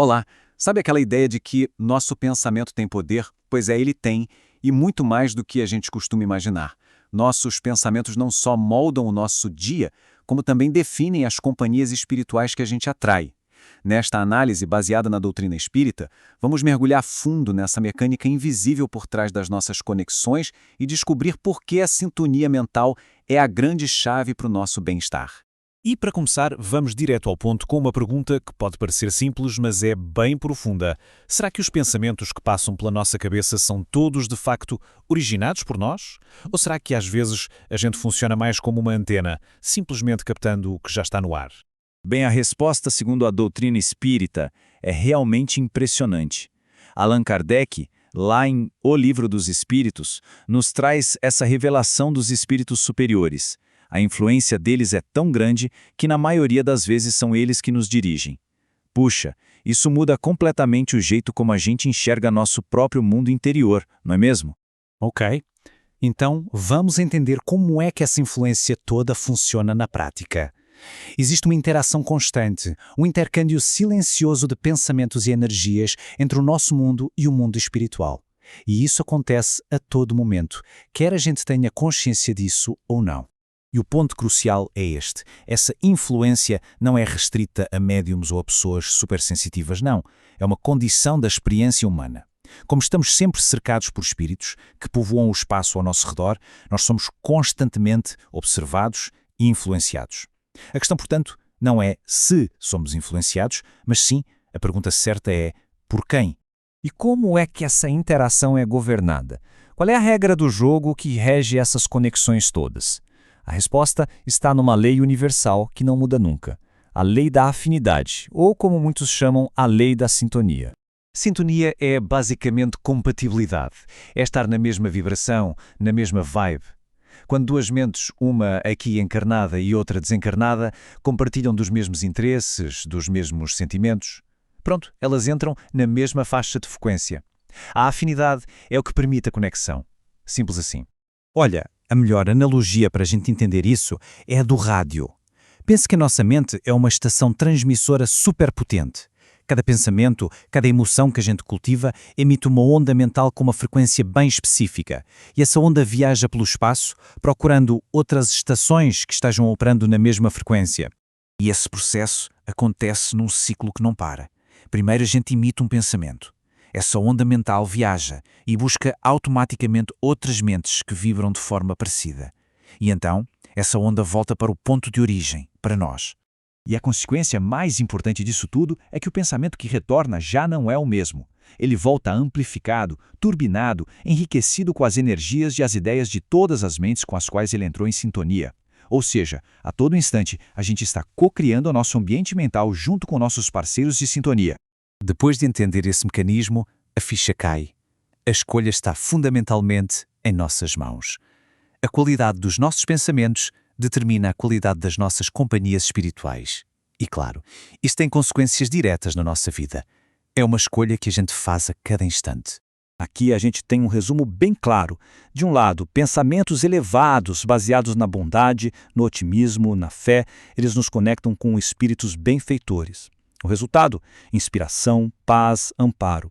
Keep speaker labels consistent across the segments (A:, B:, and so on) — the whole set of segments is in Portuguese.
A: Olá, sabe aquela ideia de que nosso pensamento tem poder? Pois é, ele tem, e muito mais do que a gente costuma imaginar. Nossos pensamentos não só moldam o nosso dia, como também definem as companhias espirituais que a gente atrai. Nesta análise baseada na doutrina espírita, vamos mergulhar fundo nessa mecânica invisível por trás das nossas conexões e descobrir por que a sintonia mental é a grande chave para o nosso bem-estar.
B: E para começar, vamos direto ao ponto com uma pergunta que pode parecer simples, mas é bem profunda. Será que os pensamentos que passam pela nossa cabeça são todos, de facto, originados por nós? Ou será que às vezes a gente funciona mais como uma antena, simplesmente captando o que já está no ar?
C: Bem, a resposta, segundo a doutrina espírita, é realmente impressionante. Allan Kardec, lá em O Livro dos Espíritos, nos traz essa revelação dos espíritos superiores. A influência deles é tão grande que na maioria das vezes são eles que nos dirigem. Puxa, isso muda completamente o jeito como a gente enxerga nosso próprio mundo interior, não é mesmo?
B: Ok. Então, vamos entender como é que essa influência toda funciona na prática. Existe uma interação constante, um intercâmbio silencioso de pensamentos e energias entre o nosso mundo e o mundo espiritual. E isso acontece a todo momento, quer a gente tenha consciência disso ou não. E o ponto crucial é este. Essa influência não é restrita a médiums ou a pessoas supersensitivas, não. É uma condição da experiência humana. Como estamos sempre cercados por espíritos que povoam o espaço ao nosso redor, nós somos constantemente observados e influenciados. A questão, portanto, não é se somos influenciados, mas sim, a pergunta certa é por quem?
D: E como é que essa interação é governada? Qual é a regra do jogo que rege essas conexões todas? A resposta está numa lei universal que não muda nunca. A lei da afinidade, ou como muitos chamam, a lei da sintonia.
B: Sintonia é basicamente compatibilidade. É estar na mesma vibração, na mesma vibe. Quando duas mentes, uma aqui encarnada e outra desencarnada, compartilham dos mesmos interesses, dos mesmos sentimentos, pronto, elas entram na mesma faixa de frequência. A afinidade é o que permite a conexão. Simples assim.
E: Olha, a melhor analogia para a gente entender isso é a do rádio. Pense que a nossa mente é uma estação transmissora superpotente. Cada pensamento, cada emoção que a gente cultiva emite uma onda mental com uma frequência bem específica. E essa onda viaja pelo espaço, procurando outras estações que estejam operando na mesma frequência. E esse processo acontece num ciclo que não para. Primeiro a gente emite um pensamento. Essa onda mental viaja e busca automaticamente outras mentes que vibram de forma parecida. E então, essa onda volta para o ponto de origem, para nós.
F: E a consequência mais importante disso tudo é que o pensamento que retorna já não é o mesmo. Ele volta amplificado, turbinado, enriquecido com as energias e as ideias de todas as mentes com as quais ele entrou em sintonia. Ou seja, a todo instante, a gente está co-criando o nosso ambiente mental junto com nossos parceiros de sintonia.
E: Depois de entender esse mecanismo, a ficha cai. A escolha está fundamentalmente em nossas mãos. A qualidade dos nossos pensamentos determina a qualidade das nossas companhias espirituais. E claro, isso tem consequências diretas na nossa vida. É uma escolha que a gente faz a cada instante.
F: Aqui a gente tem um resumo bem claro. De um lado, pensamentos elevados, baseados na bondade, no otimismo, na fé, eles nos conectam com espíritos benfeitores. O resultado? Inspiração, paz, amparo.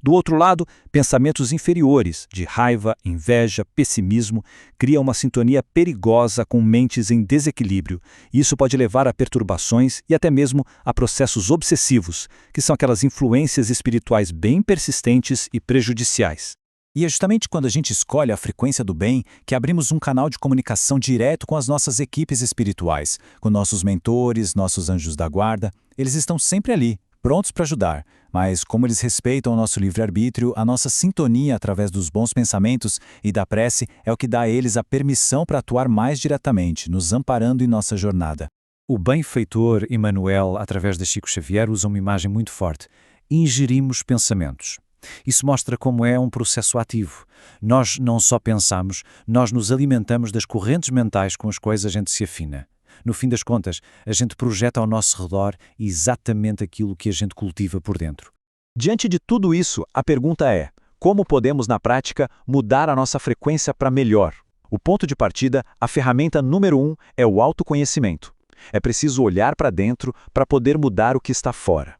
F: Do outro lado, pensamentos inferiores, de raiva, inveja, pessimismo, criam uma sintonia perigosa com mentes em desequilíbrio. E isso pode levar a perturbações e até mesmo a processos obsessivos, que são aquelas influências espirituais bem persistentes e prejudiciais.
E: E é justamente quando a gente escolhe a frequência do bem que abrimos um canal de comunicação direto com as nossas equipes espirituais, com nossos mentores, nossos anjos da guarda. Eles estão sempre ali, prontos para ajudar, mas como eles respeitam o nosso livre-arbítrio, a nossa sintonia através dos bons pensamentos e da prece é o que dá a eles a permissão para atuar mais diretamente, nos amparando em nossa jornada.
B: O benfeitor Emmanuel, através de Chico Xavier, usa uma imagem muito forte. Ingerimos pensamentos. Isso mostra como é um processo ativo. Nós não só pensamos, nós nos alimentamos das correntes mentais com as quais a gente se afina. No fim das contas, a gente projeta ao nosso redor exatamente aquilo que a gente cultiva por dentro.
F: Diante de tudo isso, a pergunta é: como podemos, na prática, mudar a nossa frequência para melhor? O ponto de partida, a ferramenta número 1, é o autoconhecimento. É preciso olhar para dentro para poder mudar o que está fora.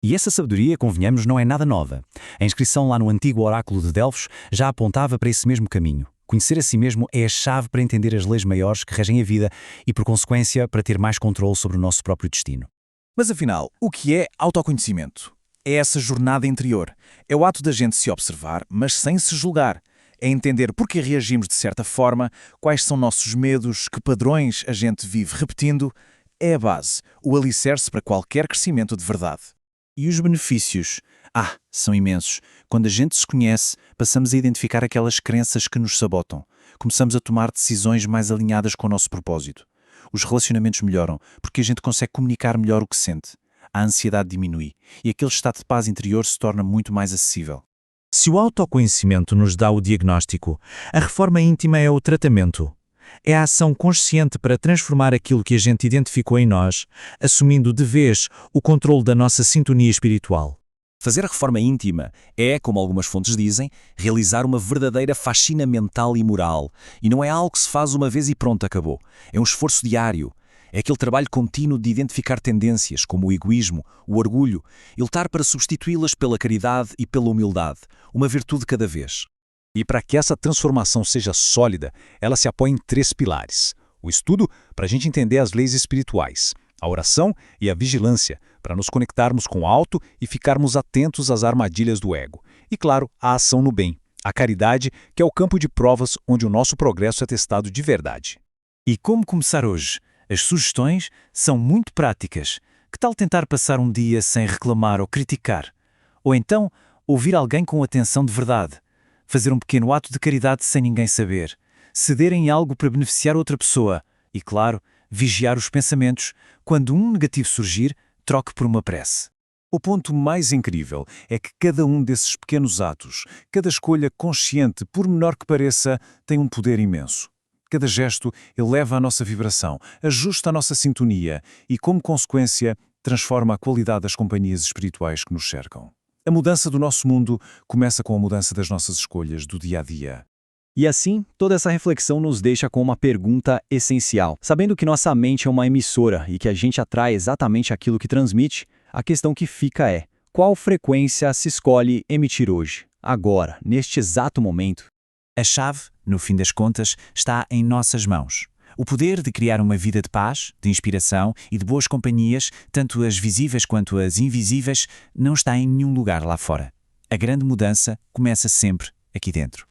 E: E essa sabedoria, convenhamos, não é nada nova. A inscrição lá no antigo oráculo de Delfos já apontava para esse mesmo caminho. Conhecer a si mesmo é a chave para entender as leis maiores que regem a vida e, por consequência, para ter mais controle sobre o nosso próprio destino.
C: Mas afinal, o que é autoconhecimento? É essa jornada interior. É o ato da gente se observar, mas sem se julgar. É entender por que reagimos de certa forma, quais são nossos medos, que padrões a gente vive repetindo. É a base, o alicerce para qualquer crescimento de verdade.
E: E os benefícios? São imensos. Quando a gente se conhece, passamos a identificar aquelas crenças que nos sabotam. Começamos a tomar decisões mais alinhadas com o nosso propósito. Os relacionamentos melhoram, porque a gente consegue comunicar melhor o que sente. A ansiedade diminui e aquele estado de paz interior se torna muito mais acessível.
F: Se o autoconhecimento nos dá o diagnóstico, a reforma íntima é o tratamento. É a ação consciente para transformar aquilo que a gente identificou em nós, assumindo de vez o controle da nossa sintonia espiritual.
A: Fazer a reforma íntima é, como algumas fontes dizem, realizar uma verdadeira faxina mental e moral. E não é algo que se faz uma vez e pronto, acabou. É um esforço diário. É aquele trabalho contínuo de identificar tendências, como o egoísmo, o orgulho, e lutar para substituí-las pela caridade e pela humildade, uma virtude cada vez.
B: E para que essa transformação seja sólida, ela se apoia em 3 pilares. O estudo, para a gente entender as leis espirituais. A oração e a vigilância, para nos conectarmos com o alto e ficarmos atentos às armadilhas do ego. E, claro, a ação no bem. A caridade, que é o campo de provas onde o nosso progresso é testado de verdade.
E: E como começar hoje? As sugestões são muito práticas. Que tal tentar passar um dia sem reclamar ou criticar? Ou então, ouvir alguém com atenção de verdade. Fazer um pequeno ato de caridade sem ninguém saber. Ceder em algo para beneficiar outra pessoa. E, claro, vigiar os pensamentos. Quando um negativo surgir, troque por uma prece.
A: O ponto mais incrível é que cada um desses pequenos atos, cada escolha consciente, por menor que pareça, tem um poder imenso. Cada gesto eleva a nossa vibração, ajusta a nossa sintonia e, como consequência, transforma a qualidade das companhias espirituais que nos cercam. A mudança do nosso mundo começa com a mudança das nossas escolhas do dia a dia.
G: E assim, toda essa reflexão nos deixa com uma pergunta essencial. Sabendo que nossa mente é uma emissora e que a gente atrai exatamente aquilo que transmite, a questão que fica é: qual frequência se escolhe emitir hoje, agora, neste exato momento?
E: A chave, no fim das contas, está em nossas mãos. O poder de criar uma vida de paz, de inspiração e de boas companhias, tanto as visíveis quanto as invisíveis, não está em nenhum lugar lá fora. A grande mudança começa sempre aqui dentro.